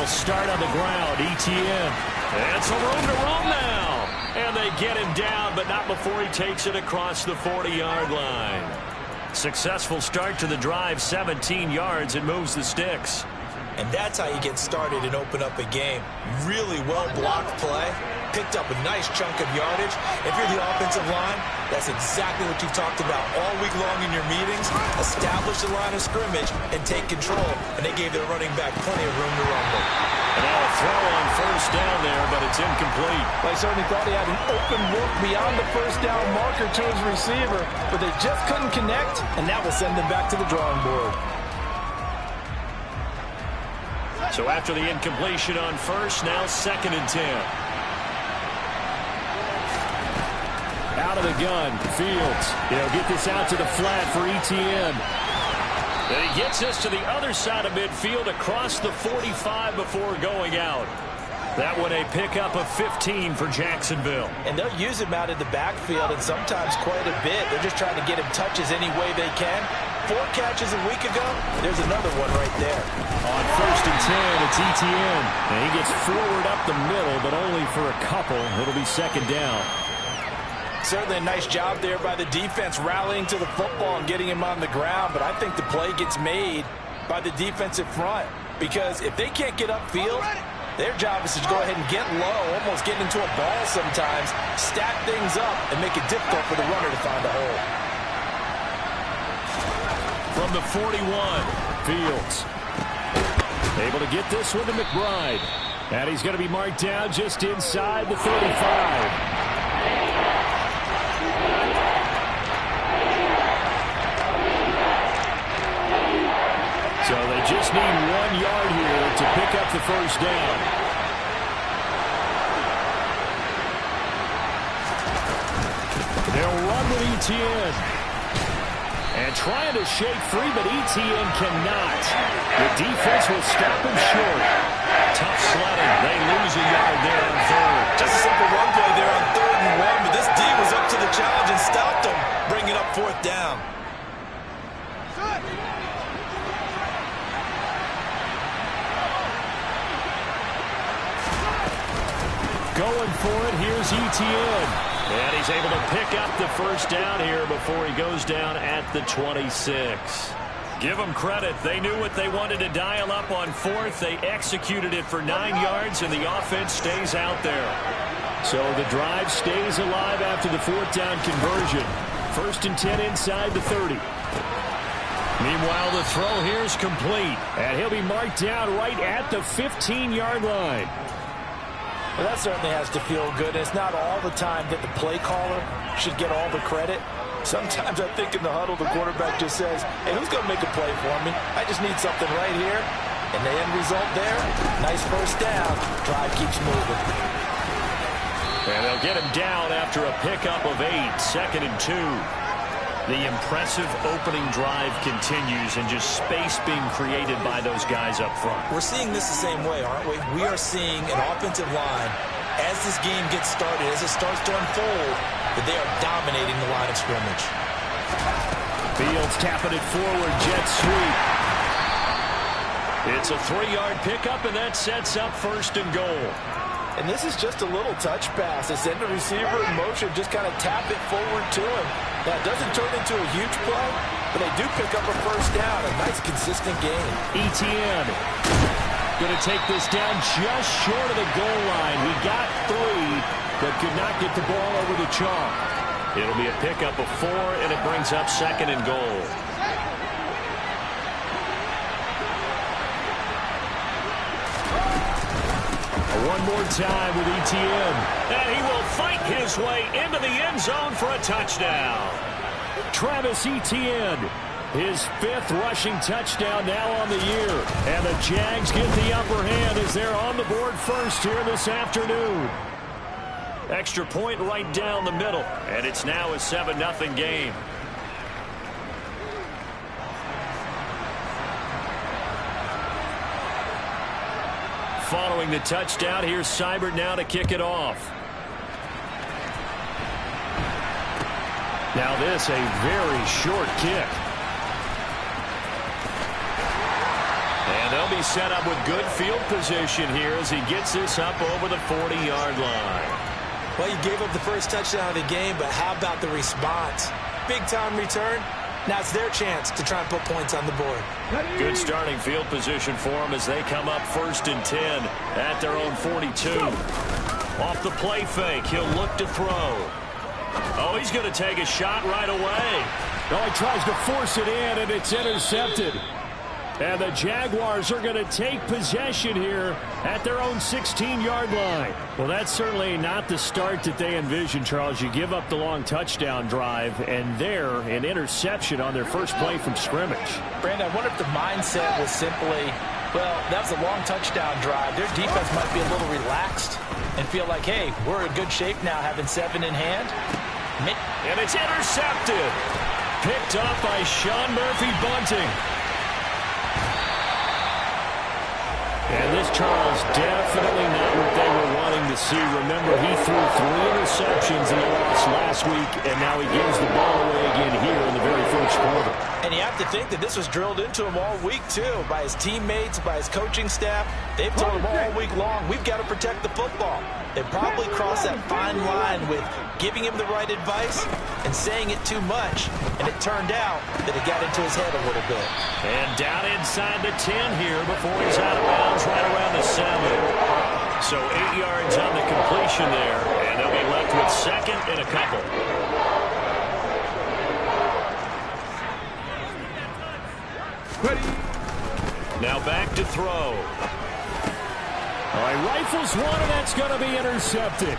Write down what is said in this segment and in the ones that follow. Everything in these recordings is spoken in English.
They'll start on the ground. ETN. And some room to roam now. And they get him down, but not before he takes it across the 40-yard line. Successful start to the drive, 17 yards, and moves the sticks. And that's how you get started and open up a game. Really well-blocked play. Picked up a nice chunk of yardage. If you're the offensive line, that's exactly what you've talked about all week long in your meetings. Establish the line of scrimmage and take control. And they gave their running back plenty of room to rumble. And now a throw on first down there, but it's incomplete. They certainly thought he had an open look beyond the first down marker to his receiver, but they just couldn't connect, and that will send them back to the drawing board. So after the incompletion on first, now 2nd and 10. Out of the gun, Fields. He'll get this out to the flat for ETN. And he gets us to the other side of midfield across the 45 before going out. That one a pickup of 15 for Jacksonville. And they'll use him out in the backfield, and sometimes quite a bit. They're just trying to get him touches any way they can. 4 catches a week ago, there's another one right there. On 1st and 10, it's ETN. And he gets forward up the middle, but only for a couple. It'll be 2nd down. Certainly a nice job there by the defense rallying to the football and getting him on the ground, but I think the play gets made by the defensive front, because if they can't get upfield, their job is to go ahead and get low, almost get into a ball sometimes, stack things up, and make it difficult for the runner to find a hole. From the 41, Fields. Able to get this one to McBride. And he's going to be marked down just inside the 35. So they just need 1 yard here to pick up the first down. They'll run with ETN. And trying to shake free, but ETN cannot. The defense will stop him short. Tough sledding. They lose a yard there on 3rd. Just a simple run play there on 3rd and 1, but this D was up to the challenge and stopped them, bringing up 4th down. Going for it, here's ETN. And he's able to pick up the first down here before he goes down at the 26. Give them credit. They knew what they wanted to dial up on 4th. They executed it for 9 yards, and the offense stays out there. So the drive stays alive after the 4th down conversion. 1st and 10 inside the 30. Meanwhile, the throw here is complete, and he'll be marked down right at the 15-yard line. Well, that certainly has to feel good. It's not all the time that the play caller should get all the credit. Sometimes I think in the huddle, the quarterback just says, hey, who's going to make a play for me? I just need something right here. And the end result there, nice first down. Drive keeps moving. And they'll get him down after a pickup of 8, 2nd and 2. The impressive opening drive continues, and just space being created by those guys up front. We're seeing this the same way, aren't we? We are seeing an offensive line, as this game gets started, as it starts to unfold, that they are dominating the line of scrimmage. Fields tapping it forward, jet sweep. It's a 3-yard pickup, and that sets up 1st and goal. And this is just a little touch pass. They send the receiver in motion, just kind of tap it forward to him. Now, it doesn't turn into a huge play, but they do pick up a first down. A nice, consistent game. ETN going to take this down just short of the goal line. He got 3, but could not get the ball over the chalk. It'll be a pickup of 4, and it brings up 2nd and goal. One more time with ETN. And he will fight his way into the end zone for a touchdown. Travis Etienne, his 5th rushing touchdown now on the year. And the Jags get the upper hand as they're on the board first here this afternoon. Extra point right down the middle. And it's now a 7-0 game. Following the touchdown, here's Seibert now to kick it off. Now this, a very short kick. And And they'll be set up with good field position here as he gets this up over the 40-yard line. Well, you gave up the first touchdown of the game, but how about the response? Big-time return. Now it's their chance to try and put points on the board. Good starting field position for them as they come up 1st and 10 at their own 42. Off the play fake, he'll look to throw. Oh, he's going to take a shot right away. Oh, he tries to force it in, and it's intercepted. And the Jaguars are going to take possession here at their own 16-yard line. Well, that's certainly not the start that they envisioned, Charles. You give up the long touchdown drive, and there, an interception on their first play from scrimmage. Brandon, I wonder if the mindset was simply, well, that was a long touchdown drive. Their defense might be a little relaxed and feel like, hey, we're in good shape now, having 7 in hand. And it's intercepted. Picked up by Sean Murphy-Bunting. And this, Charles, definitely not what they were wanting to see. Remember, he threw 3 interceptions in the loss last week, and now he gives the ball away again here in the very first quarter. And you have to think that this was drilled into him all week, too, by his teammates, by his coaching staff. They've told him all week long, we've got to protect the football. They probably crossed that fine line with giving him the right advice and saying it too much. And it turned out that it got into his head a little bit. And down inside the 10 here before he's out of bounds right around the 7. So 8 yards on the completion there, and they'll be left with 2nd and a couple. Now back to throw. All right, rifles one, and that's going to be intercepted.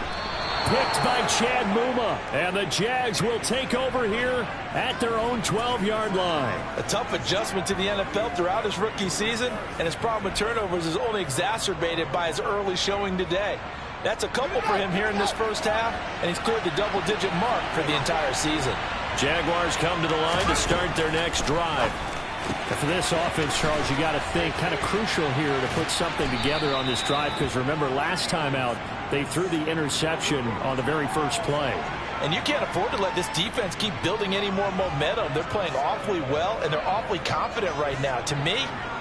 Picked by Chad Muma, and the Jags will take over here at their own 12-yard line. A tough adjustment to the NFL throughout his rookie season, and his problem with turnovers is only exacerbated by his early showing today. That's a couple for him here in this first half, and he's cleared the double-digit mark for the entire season. Jaguars come to the line to start their next drive. And for this offense, Charles, you got to think kind of crucial here to put something together on this drive, because remember, last time out, they threw the interception on the very first play. And you can't afford to let this defense keep building any more momentum. They're playing awfully well, and they're awfully confident right now. To me,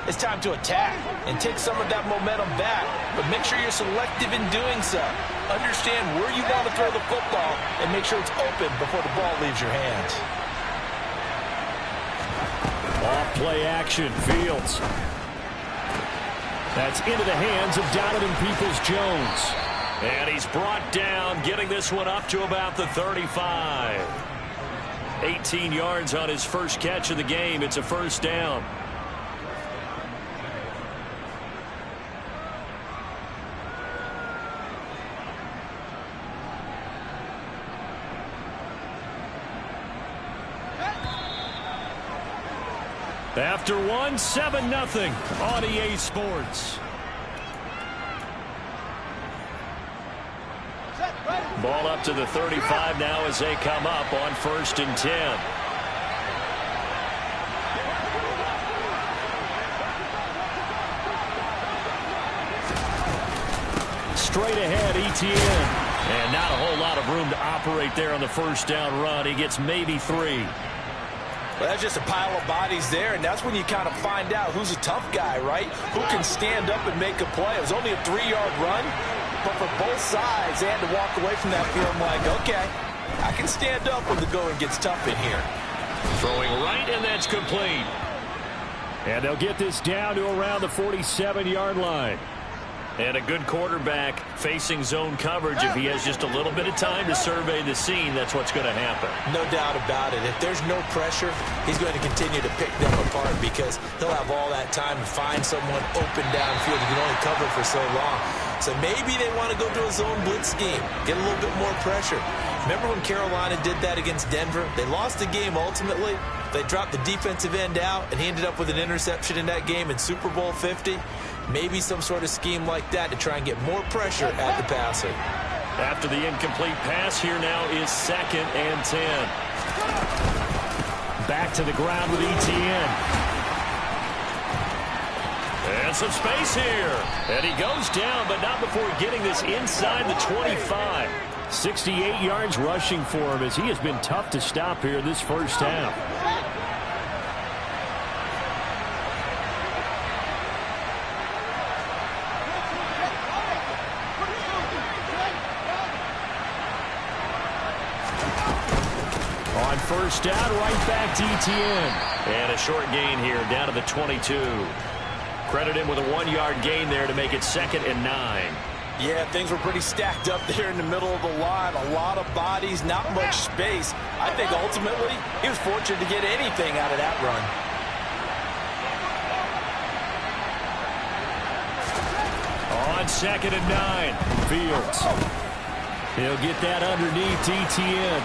it's time to attack and take some of that momentum back, but make sure you're selective in doing so. Understand where you want to throw the football and make sure it's open before the ball leaves your hands. Off play action, Fields. That's into the hands of Donovan Peoples-Jones. And he's brought down, getting this one up to about the 35. 18 yards on his first catch of the game. It's a first down. After one, 7-0 on EA Sports. Ball up to the 35 now as they come up on 1st and 10. Straight ahead, Etienne. And not a whole lot of room to operate there on the first down run. He gets maybe 3. Well, that's just a pile of bodies there, and that's when you kind of find out who's a tough guy, right? Who can stand up and make a play. It was only a 3-yard run, but for both sides, they had to walk away from that feeling like, okay, I can stand up when the going gets tough in here. Throwing right, and that's complete. And they'll get this down to around the 47-yard line. And a good quarterback facing zone coverage. If he has just a little bit of time to survey the scene, that's what's going to happen. No doubt about it. If there's no pressure, he's going to continue to pick them apart because he'll have all that time to find someone open downfield. He can only cover for so long. So maybe they want to go to a zone blitz scheme, get a little bit more pressure. Remember when Carolina did that against Denver? They lost the game ultimately. They dropped the defensive end out, and he ended up with an interception in that game in Super Bowl 50. Maybe some sort of scheme like that to try and get more pressure at the passer. After the incomplete pass, here now is 2nd and 10. Back to the ground with Etienne. And some space here. And he goes down, but not before getting this inside the 25. 68 yards rushing for him as he has been tough to stop here this first half. On first down, right back to ETN. And a short gain here, down to the 22. Credit him with a 1-yard gain there to make it 2nd and 9. Yeah, things were pretty stacked up there in the middle of the line. A lot of bodies, not much space. I think ultimately he was fortunate to get anything out of that run. On 2nd and 9, Fields. He'll get that underneath ETN.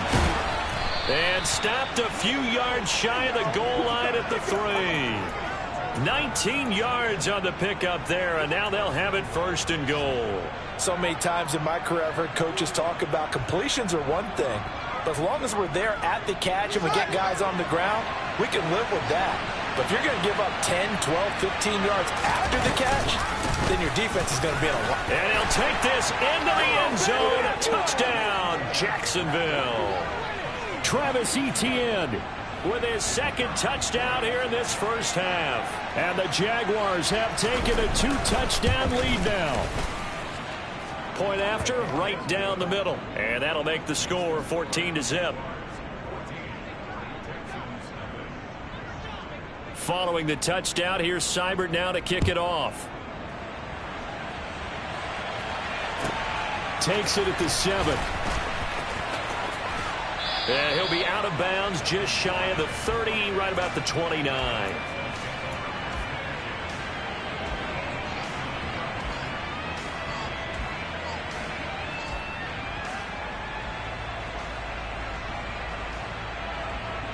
And stopped a few yards shy of the goal line at the 3. 19 yards on the pickup there, and now they'll have it 1st and goal. So many times in my career I've heard coaches talk about completions are one thing, but as long as we're there at the catch and we get guys on the ground, we can live with that. But if you're going to give up 10, 12, 15 yards after the catch, then your defense is going to be in a lot. And he'll take this into the end zone. Touchdown, Jacksonville. Travis Etienne with his 2nd touchdown here in this first half. And the Jaguars have taken a 2-touchdown lead now. Point after, right down the middle. And that'll make the score 14-0. Following the touchdown, here's Seibert now to kick it off. Takes it at the 7. And he'll be out of bounds just shy of the 30, right about the 29.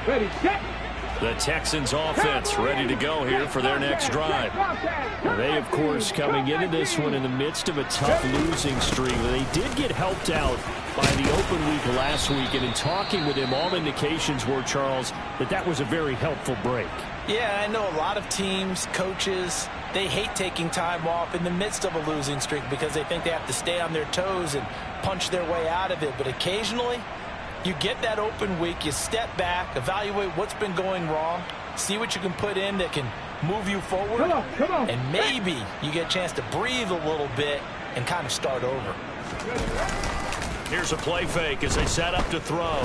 Ready, set. The Texans offense ready to go here for their next drive. They, of course, coming into this one in the midst of a tough losing streak. They did get helped out by the open week last week, and in talking with him, all indications were, Charles, that was a very helpful break. Yeah, I know a lot of teams, coaches, they hate taking time off in the midst of a losing streak because they think they have to stay on their toes and punch their way out of it. But occasionally, you get that open week, you step back, evaluate what's been going wrong, see what you can put in that can move you forward, Come on. and maybe you get a chance to breathe a little bit and kind of start over. Here's a play fake as they set up to throw.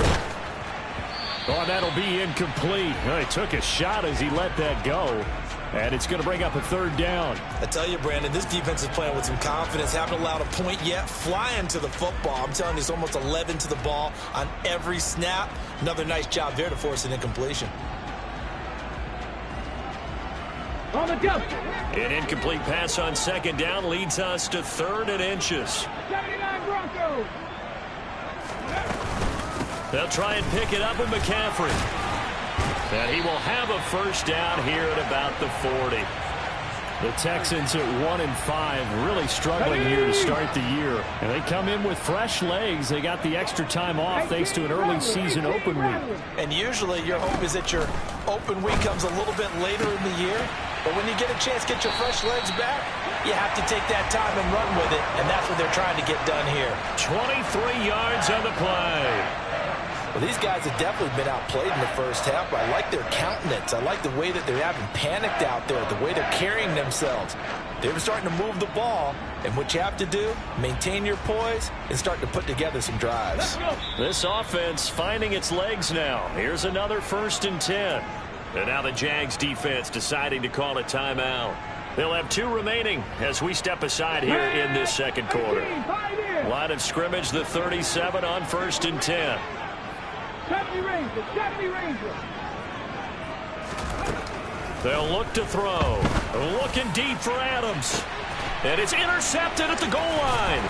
Oh, that'll be incomplete. Oh, he took a shot as he let that go. And it's going to bring up a 3rd down. I tell you, Brandon, this defense is playing with some confidence. Haven't allowed a point yet. Flying to the football. I'm telling you, it's almost 11 to the ball on every snap. Another nice job there to force an incompletion. On the jump. An incomplete pass on 2nd down leads us to 3rd and inches. 79 Broncos. They'll try and pick it up with McCaffrey. And he will have a 1st down here at about the 40. The Texans at 1-5, really struggling here to start the year. And they come in with fresh legs. They got the extra time off thanks to an early season open week. And usually your hope is that your open week comes a little bit later in the year. But when you get a chance to get your fresh legs back, you have to take that time and run with it. And that's what they're trying to get done here. 23 yards on the play. Well, these guys have definitely been outplayed in the first half, but I like their countenance. I like the way that they haven't panicked out there, the way they're carrying themselves. They're starting to move the ball, and what you have to do, maintain your poise and start to put together some drives. This offense finding its legs now. Here's another 1st and 10. And now the Jags defense deciding to call a timeout. They'll have 2 remaining as we step aside here in this 2nd quarter. Line of scrimmage, the 37 on 1st and 10. 70 Rangers. They'll look to throw. Looking deep for Adams. And it's intercepted at the goal line.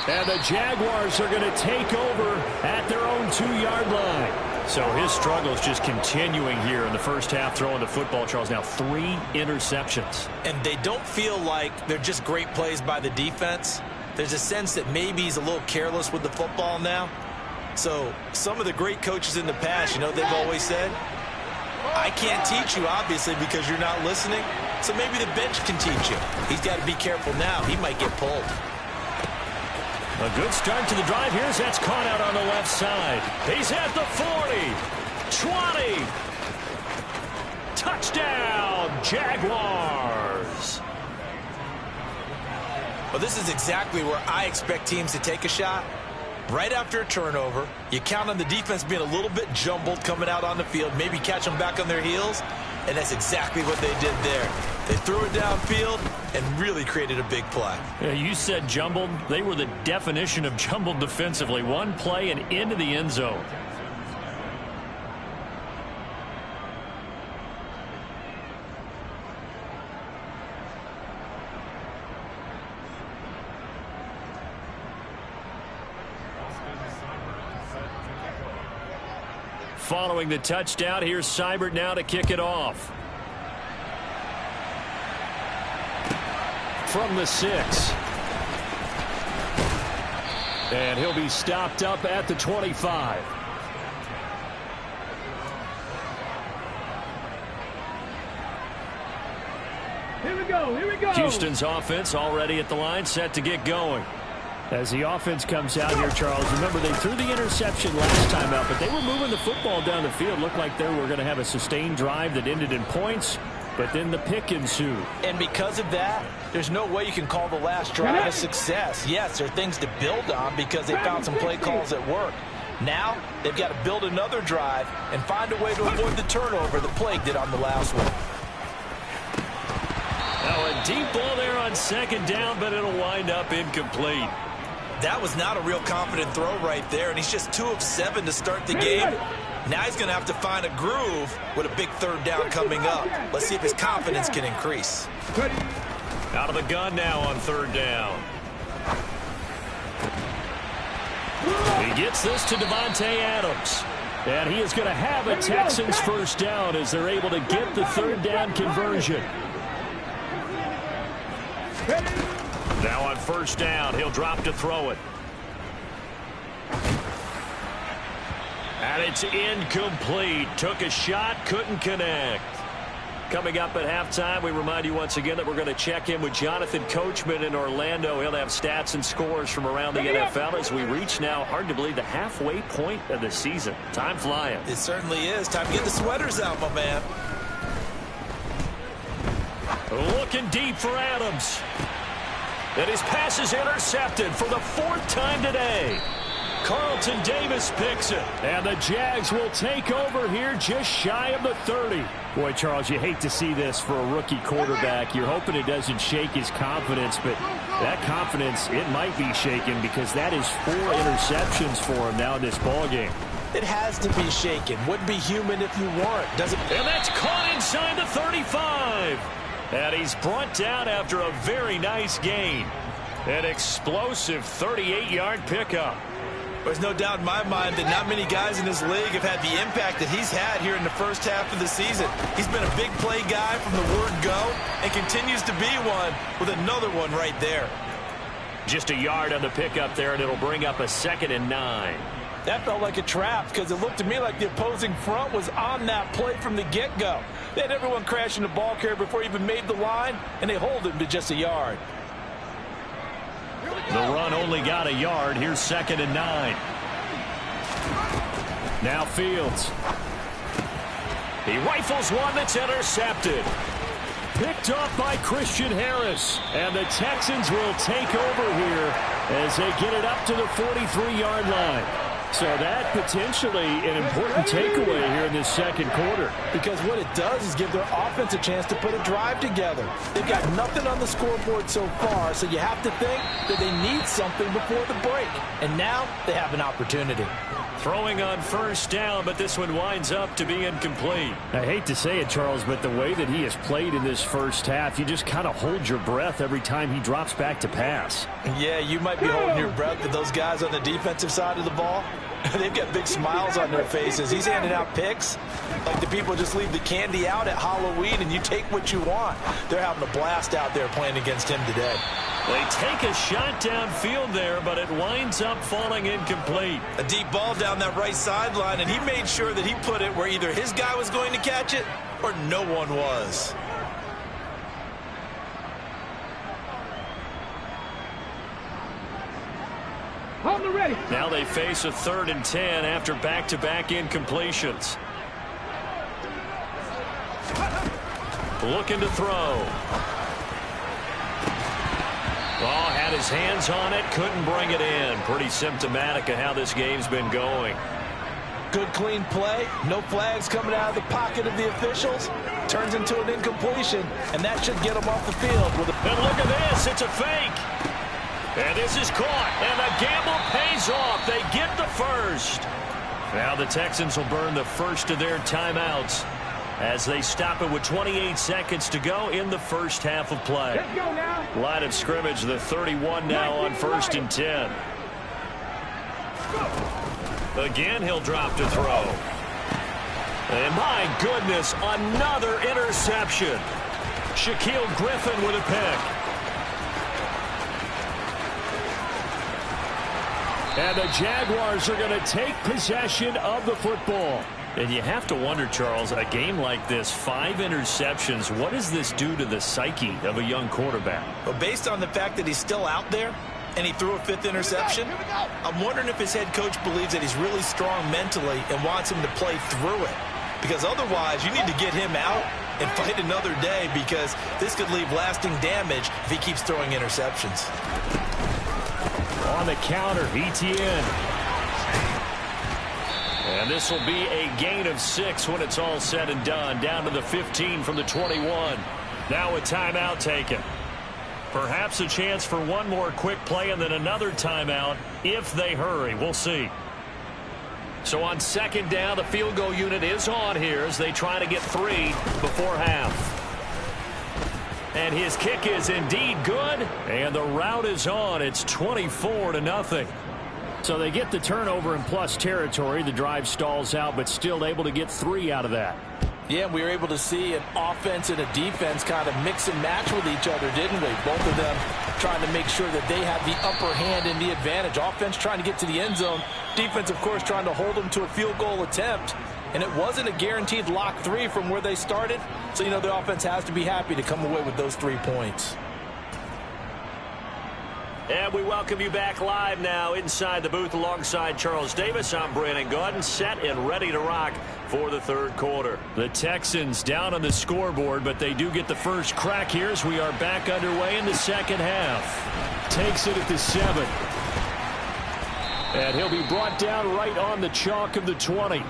And the Jaguars are going to take over at their own 2-yard line. So his struggle is just continuing here in the first half throwing the football, Charles. Now 3 interceptions. And they don't feel like they're just great plays by the defense. There's a sense that maybe he's a little careless with the football now. So some of the great coaches in the past, you know, they've always said, I can't teach you, obviously, because you're not listening. So maybe the bench can teach you. He's got to be careful now. He might get pulled. A good start to the drive. Here's that's caught out on the left side. He's at the 40, 20. Touchdown, Jaguars. Well, this is exactly where I expect teams to take a shot. Right after a turnover, you count on the defense being a little bit jumbled coming out on the field, maybe catch them back on their heels, and that's exactly what they did there. They threw it downfield and really created a big play. Yeah, you said jumbled. They were the definition of jumbled defensively. One play and into the end zone. Following the touchdown, here's Seibert now to kick it off. From the 6. And he'll be stopped up at the 25. Here we go, here we go. Houston's offense already at the line, set to get going. As the offense comes out here, Charles, remember they threw the interception last time out, but they were moving the football down the field. Looked like they were going to have a sustained drive that ended in points, but then the pick ensued. And because of that, there's no way you can call the last drive a success. Yes, there are things to build on because they found some play calls that work. Now, they've got to build another drive and find a way to avoid the turnover that plagued it on the last one. Now a deep ball there on second down, but it'll wind up incomplete. That was not a real confident throw right there, and he's just 2 of 7 to start the game. Now he's going to have to find a groove with a big third down coming up. Let's see if his confidence can increase. Out of the gun now on third down. He gets this to Devontae Adams. And he is going to have a Texans first down as they're able to get the third down conversion. Now on first down, he'll drop to throw it. And it's incomplete. Took a shot, couldn't connect. Coming up at halftime, we remind you once again that we're going to check in with Jonathan Coachman in Orlando. He'll have stats and scores from around the NFL as we reach now, hard to believe, the halfway point of the season. Time flying. It certainly is. Time to get the sweaters out, my man. Looking deep for Adams. And his pass is intercepted for the 4th time today. Carlton Davis picks it. And the Jags will take over here just shy of the 30. Boy, Charles, you hate to see this for a rookie quarterback. You're hoping it doesn't shake his confidence, but that confidence, it might be shaken because that is 4 interceptions for him now in this ballgame. It has to be shaken. Wouldn't be human if you weren't. And that's caught inside the 35. And he's brought down after a very nice gain. An explosive 38-yard pickup. There's no doubt in my mind that not many guys in this league have had the impact that he's had here in the first half of the season. He's been a big play guy from the word go and continues to be one with another one right there. Just a yard on the pickup there, and it'll bring up a 2nd and 9. That felt like a trap because it looked to me like the opposing front was on that play from the get-go. They had everyone crashing the ball carrier before he even made the line, and they hold him to just a yard. The run only got a yard. Here's 2nd and 9. Now Fields. He rifles one that's intercepted. Picked off by Christian Harris. And the Texans will take over here as they get it up to the 43-yard line. So that potentially an important takeaway here in this second quarter. Because what it does is give their offense a chance to put a drive together. They've got nothing on the scoreboard so far, so you have to think that they need something before the break. And now they have an opportunity. Throwing on first down, but this one winds up to be incomplete. I hate to say it, Charles, but the way that he has played in this first half, you just kind of hold your breath every time he drops back to pass. Yeah, you might be holding your breath, but those guys on the defensive side of the ball, they've got big smiles on their faces. He's handing out picks like the people just leave the candy out at Halloween and you take what you want. They're having a blast out there playing against him today. They take a shot downfield there, but it winds up falling incomplete. A deep ball down that right sideline, and he made sure that he put it where either his guy was going to catch it or no one was. On the ready. Now they face a 3rd and 10 after back-to-back incompletions. Looking to throw. Oh, had his hands on it, couldn't bring it in. Pretty symptomatic of how this game's been going. Good, clean play. No flags coming out of the pocket of the officials. Turns into an incompletion, and that should get them off the field. And look at this. It's a fake. And this is caught, and the gamble pays off. They get the first. Now the Texans will burn the first of their timeouts as they stop it with 28 seconds to go in the first half of play. Let's go now. Line of scrimmage, the 31 now on 1st and 10. Again, he'll drop to throw. And my goodness, another interception. Shaquille Griffin with a pick. And the Jaguars are going to take possession of the football. And you have to wonder, Charles, a game like this, 5 interceptions, what does this do to the psyche of a young quarterback? Well, based on the fact that he's still out there and he threw a 5th interception, I'm wondering if his head coach believes that he's really strong mentally and wants him to play through it. Because otherwise, you need to get him out and fight another day, because this could leave lasting damage if he keeps throwing interceptions. On the counter, Etienne. And this will be a gain of 6 when it's all said and done. Down to the 15 from the 21. Now a timeout taken. Perhaps a chance for one more quick play and then another timeout if they hurry. We'll see. So on 2nd down, the field goal unit is on here as they try to get 3 before half. And his kick is indeed good. And the route is on. It's 24-0. So they get the turnover in plus territory. The drive stalls out, but still able to get 3 out of that. Yeah, we were able to see an offense and a defense kind of mix and match with each other, didn't we? Both of them trying to make sure that they have the upper hand and the advantage. Offense trying to get to the end zone. Defense, of course, trying to hold them to a field goal attempt. And it wasn't a guaranteed lock 3 from where they started. So, the offense has to be happy to come away with those 3 points. And we welcome you back live now inside the booth alongside Charles Davis. I'm Brandon Gaudin, set and ready to rock for the 3rd quarter. The Texans down on the scoreboard, but they do get the first crack here as we are back underway in the 2nd half. Takes it at the 7. And he'll be brought down right on the chalk of the 20.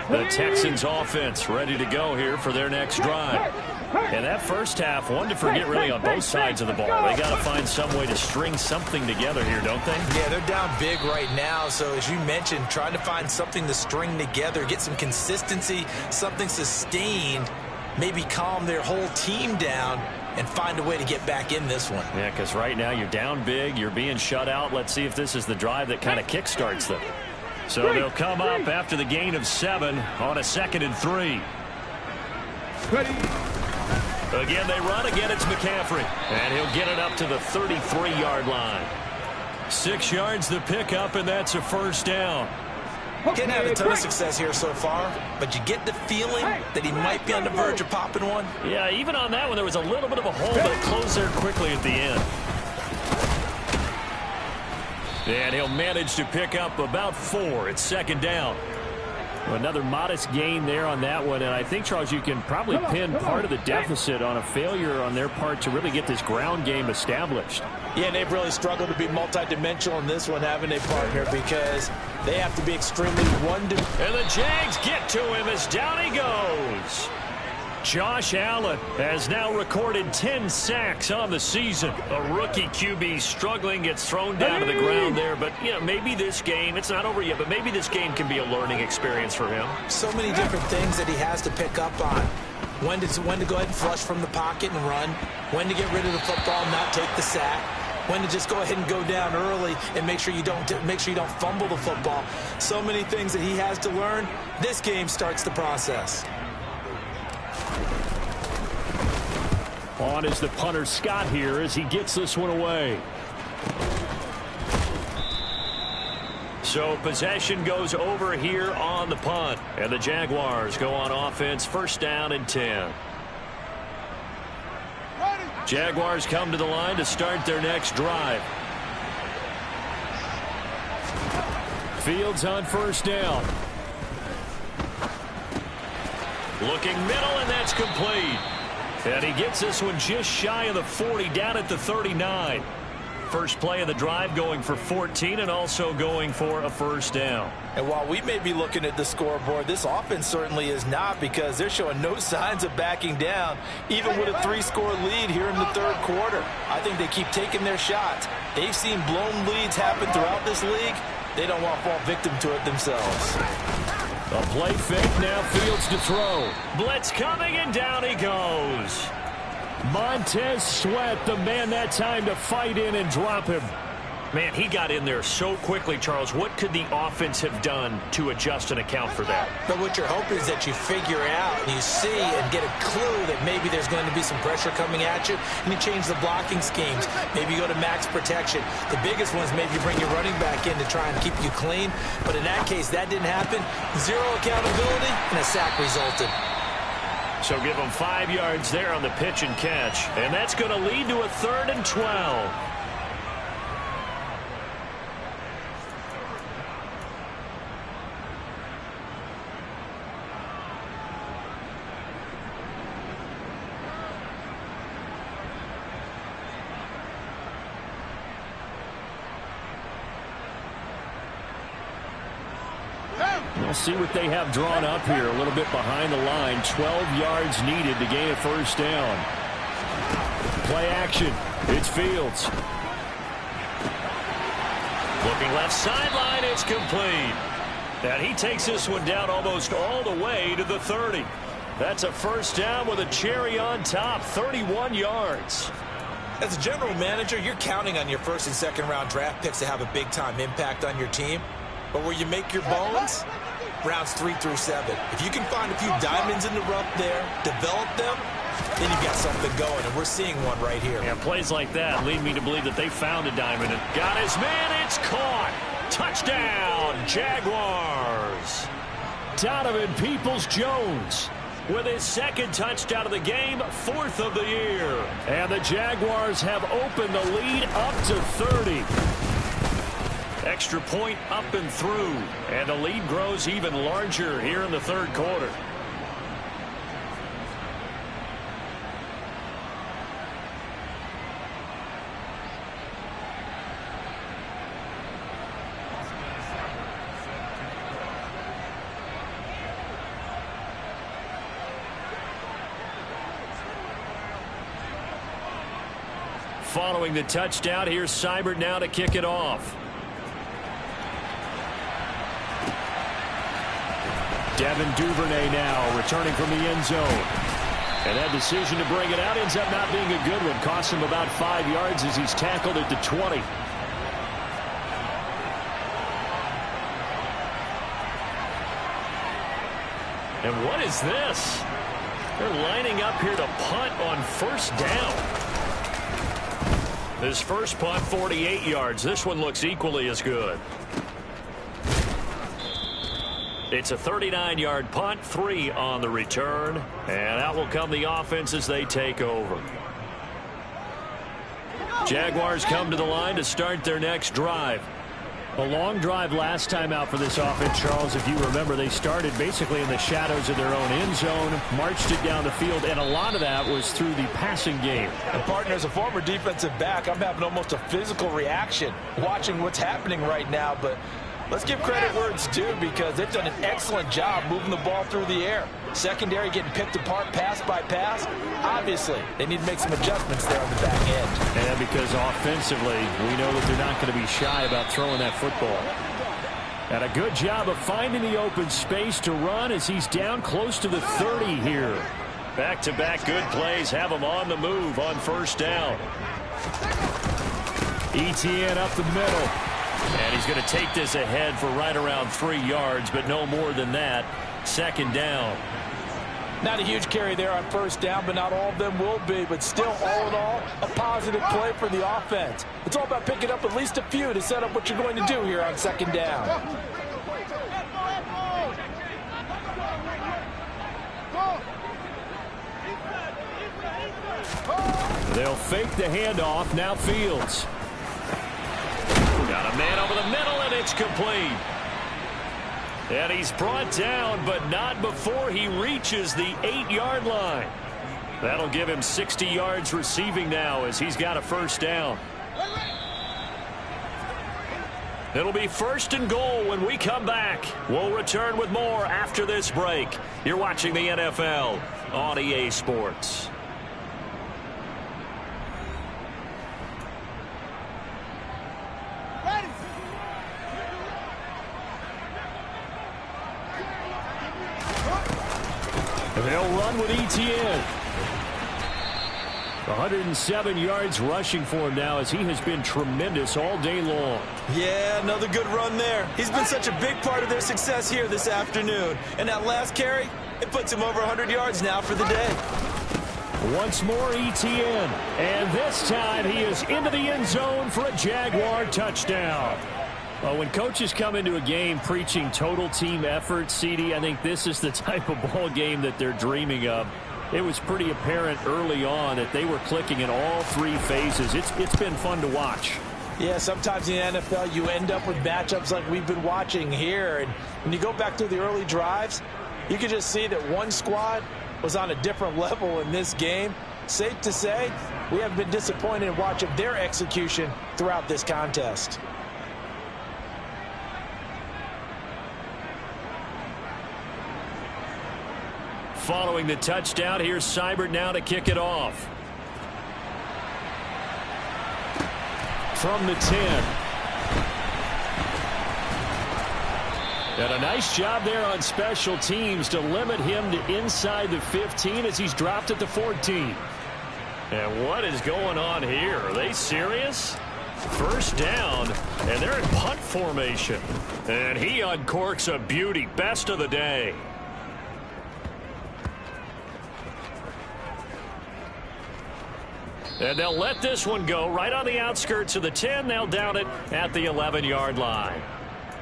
The Texans offense ready to go here for their next drive. And that first half, one to forget really on both sides of the ball. They got to find some way to string something together here, don't they? Yeah, they're down big right now. So as you mentioned, trying to find something to string together, get some consistency, something sustained, maybe calm their whole team down and find a way to get back in this one. Yeah, because right now you're down big, you're being shut out. Let's see if this is the drive that kind of kickstarts them. So they'll come up after the gain of 7 on a 2nd and 3. Again, they run. Again, it's McCaffrey. And he'll get it up to the 33-yard line. 6 yards the pickup, and that's a first down. Didn't have a ton of success here so far, but you get the feeling that he might be on the verge of popping one. Yeah, even on that one, there was a little bit of a hole, but it closed there quickly at the end. And he'll manage to pick up about 4. It's 2nd down. Another modest gain there on that one, and I think, Charles, you can probably pin part of the deficit on a failure on their part to really get this ground game established. Yeah, and they've really struggled to be multidimensional in this one, haven't they, partner, because they have to be extremely one-dimensional. And the Jags get to him as down he goes. Josh Allen has now recorded 10 sacks on the season. A rookie QB struggling, gets thrown down to the ground there. But, maybe this game, it's not over yet, but maybe this game can be a learning experience for him. So many different things that he has to pick up on. When to go ahead and flush from the pocket and run. When to get rid of the football and not take the sack. When to just go ahead and go down early and make sure you don't fumble the football. So many things that he has to learn. This game starts the process. On is the punter Scott here as he gets this one away. So possession goes over here on the punt. And the Jaguars go on offense, 1st down and 10. Jaguars come to the line to start their next drive. Fields on 1st down. Looking middle, and that's complete. And he gets this one just shy of the 40, down at the 39. First play of the drive going for 14 and also going for a first down. And while we may be looking at the scoreboard, this offense certainly is not, because they're showing no signs of backing down, even with a 3-score lead here in the third quarter. I think they keep taking their shots. They've seen blown leads happen throughout this league. They don't want to fall victim to it themselves. A play fake, now Fields to throw. Blitz coming, and down he goes. Montez Sweat, the man that time to fight in and drop him. Man, he got in there so quickly, Charles. What could the offense have done to adjust and account for that? But what you're hoping is that you figure out and you see and get a clue that maybe there's going to be some pressure coming at you, and you change the blocking schemes. Maybe you go to max protection. The biggest ones, maybe you bring your running back in to try and keep you clean. But in that case, that didn't happen. Zero accountability, and a sack resulted. So give them 5 yards there on the pitch and catch. And that's going to lead to a 3rd and 12. We'll see what they have drawn up here. A little bit behind the line. 12 yards needed to gain a first down. Play action. It's Fields. Looking left sideline. It's complete. And he takes this one down almost all the way to the 30. That's a first down with a cherry on top. 31 yards. As a general manager, you're counting on your first and second round draft picks to have a big-time impact on your team. But where you make your bones, rounds 3 through 7. If you can find a few diamonds in the rough there, develop them, then you've got something going, and we're seeing one right here. And plays like that lead me to believe that they found a diamond and got his man. It's caught. Touchdown, Jaguars. Donovan Peoples-Jones with his 2nd touchdown of the game, 4th of the year. And the Jaguars have opened the lead up to 30. Extra point up and through. And the lead grows even larger here in the third quarter. Following the touchdown, here's Seibert now to kick it off. Devin Duvernay now returning from the end zone. And that decision to bring it out ends up not being a good one. Costs him about 5 yards as he's tackled at the 20. And what is this? They're lining up here to punt on first down. This first punt, 48 yards. This one looks equally as good. It's a 39-yard punt, 3 on the return. And out will come the offense as they take over. Jaguars come to the line to start their next drive. A long drive last time out for this offense, Charles. If you remember, they started basically in the shadows of their own end zone, marched it down the field, and a lot of that was through the passing game. And partner, as a former defensive back, I'm having almost a physical reaction watching what's happening right now. But let's give credit where it's due, because they've done an excellent job moving the ball through the air. Secondary getting picked apart pass by pass. Obviously, they need to make some adjustments there on the back end. And because offensively, we know that they're not going to be shy about throwing that football. And a good job of finding the open space to run as he's down close to the 30 here. Back-to-back good plays have him on the move on first down. ETN up the middle. And he's going to take this ahead for right around 3 yards, but no more than that. Second down. Not a huge carry there on first down, but not all of them will be. But still, all in all, a positive play for the offense. It's all about picking up at least a few to set up what you're going to do here on second down. They'll fake the handoff. Now Fields. Got a man over the middle, and it's complete. And he's brought down, but not before he reaches the 8-yard line. That'll give him 60 yards receiving now as he's got a first down. It'll be 1st and goal when we come back. We'll return with more after this break. You're watching the NFL on EA Sports. They'll run with ETN. 107 yards rushing for him now as he has been tremendous all day long. Yeah, another good run there. He's been such a big part of their success here this afternoon. And that last carry, it puts him over 100 yards now for the day. Once more ETN. And this time he is into the end zone for a Jaguar touchdown. Well, when coaches come into a game preaching total team effort, CD, I think this is the type of ball game that they're dreaming of. It was pretty apparent early on that they were clicking in all 3 phases. It's been fun to watch. Yeah, sometimes in the NFL you end up with matchups like we've been watching here. And when you go back to the early drives, you can just see that one squad was on a different level in this game. Safe to say, we have been disappointed in watching their execution throughout this contest. Following the touchdown, here's Seibert now to kick it off. From the 10. And a nice job there on special teams to limit him to inside the 15 as he's dropped at the 14. And what is going on here? Are they serious? First down, and they're in punt formation. And he uncorks a beauty. Best of the day. And they'll let this one go right on the outskirts of the 10. They'll down it at the 11-yard line.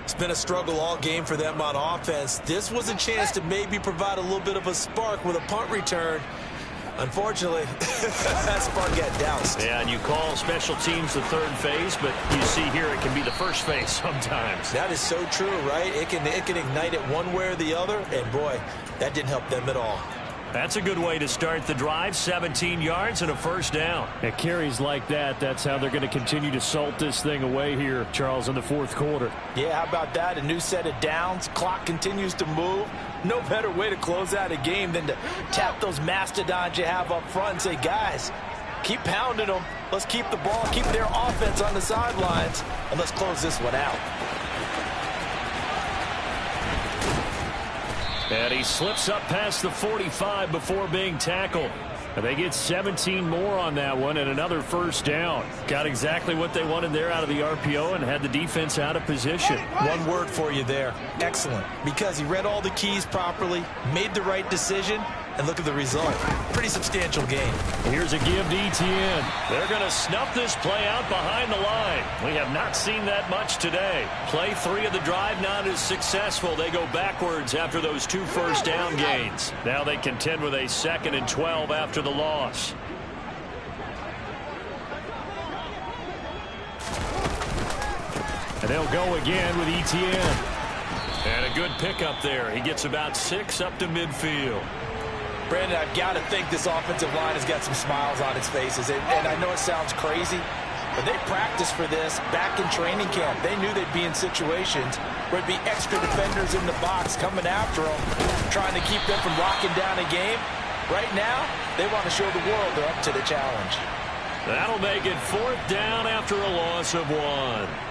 It's been a struggle all game for them on offense. This was a chance to maybe provide a little bit of a spark with a punt return. Unfortunately, that spark got doused. Yeah, and you call special teams the 3rd phase, but you see here it can be the 1st phase sometimes. That is so true, right? It can ignite it one way or the other, and boy, that didn't help them at all. That's a good way to start the drive. 17 yards and a first down. At carries like that, that's how they're going to continue to salt this thing away here, Charles, in the 4th quarter. Yeah, how about that? A new set of downs. Clock continues to move. No better way to close out a game than to tap those mastodons you have up front and say, guys, keep pounding them. Let's keep the ball, keep their offense on the sidelines, and let's close this one out. And he slips up past the 45 before being tackled. And they get 17 more on that one and another first down. Got exactly what they wanted there out of the RPO and had the defense out of position. One word for you there. Excellent. Because he read all the keys properly, made the right decision, and look at the result. Pretty substantial game. Here's a give to ETN. They're going to snuff this play out behind the line. We have not seen that much today. Play 3 of the drive not as successful. They go backwards after those 2 first down gains. Now they contend with a 2nd and 12 after the loss. And they'll go again with ETN. And a good pickup there. He gets about 6 up to midfield. Brandon, I've got to think this offensive line has got some smiles on its faces. And I know it sounds crazy, but they practiced for this back in training camp. They knew they'd be in situations where there'd be extra defenders in the box coming after them, trying to keep them from locking down a game. Right now, they want to show the world they're up to the challenge. That'll make it 4th down after a loss of 1.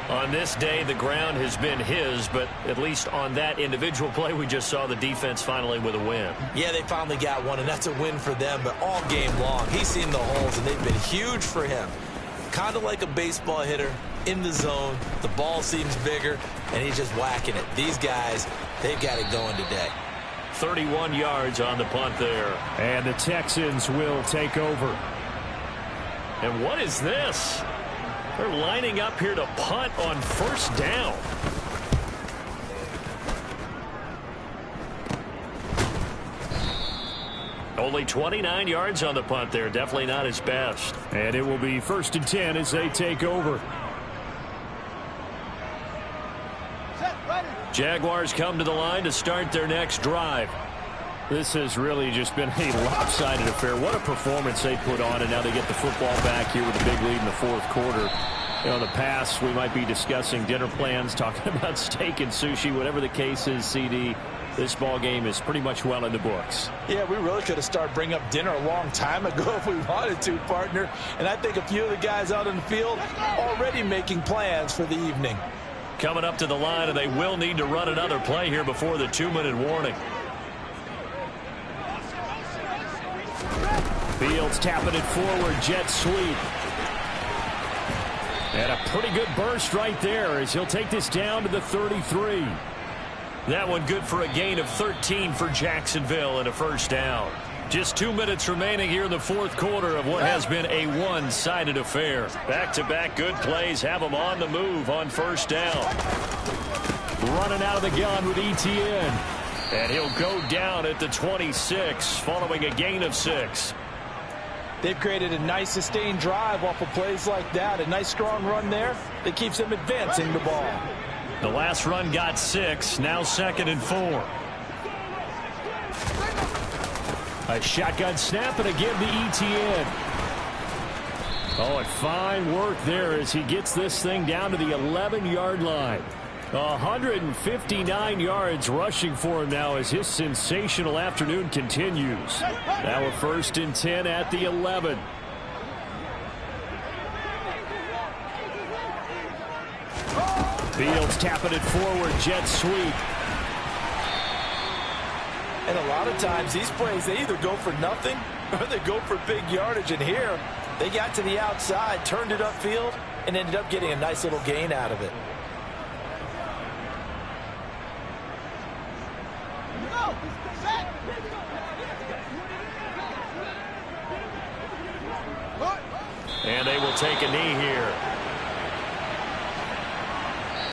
On this day, the ground has been his, but at least on that individual play, we just saw the defense finally with a win. Yeah, they finally got one, and that's a win for them, but all game long, he's seen the holes, and they've been huge for him. Kind of like a baseball hitter in the zone. The ball seems bigger, and he's just whacking it. These guys, they've got it going today. 31 yards on the punt there. And the Texans will take over. And what is this? They're lining up here to punt on first down. Only 29 yards on the punt there. Definitely not his best. And it will be 1st and 10 as they take over. Jaguars come to the line to start their next drive. This has really just been a lopsided affair. What a performance they put on, and now they get the football back here with a big lead in the fourth quarter. You know, in the past, we might be discussing dinner plans, talking about steak and sushi, whatever the case is, CD. This ball game is pretty much well in the books. Yeah, we really could have started bringing up dinner a long time ago if we wanted to, partner. And I think a few of the guys out in the field already making plans for the evening. Coming up to the line, and they will need to run another play here before the 2-minute warning. Fields tapping it forward, jet sweep. And a pretty good burst right there as he'll take this down to the 33. That one good for a gain of 13 for Jacksonville and a first down. Just 2 minutes remaining here in the fourth quarter of what has been a one-sided affair. Back-to-back good plays have them on the move on first down. Running out of the gun with ETN. And he'll go down at the 26 following a gain of 6. They've created a nice sustained drive off of plays like that. A nice strong run there that keeps them advancing the ball. The last run got 6. Now 2nd and 4. A shotgun snap and again the ETN. Oh, and fine work there as he gets this thing down to the 11-yard line. 159 yards rushing for him now as his sensational afternoon continues. Now a 1st and 10 at the 11. Fields tapping it forward, jet sweep. And a lot of times these plays, they either go for nothing or they go for big yardage. And here, they got to the outside, turned it upfield, and ended up getting a nice little gain out of it. And they will take a knee here.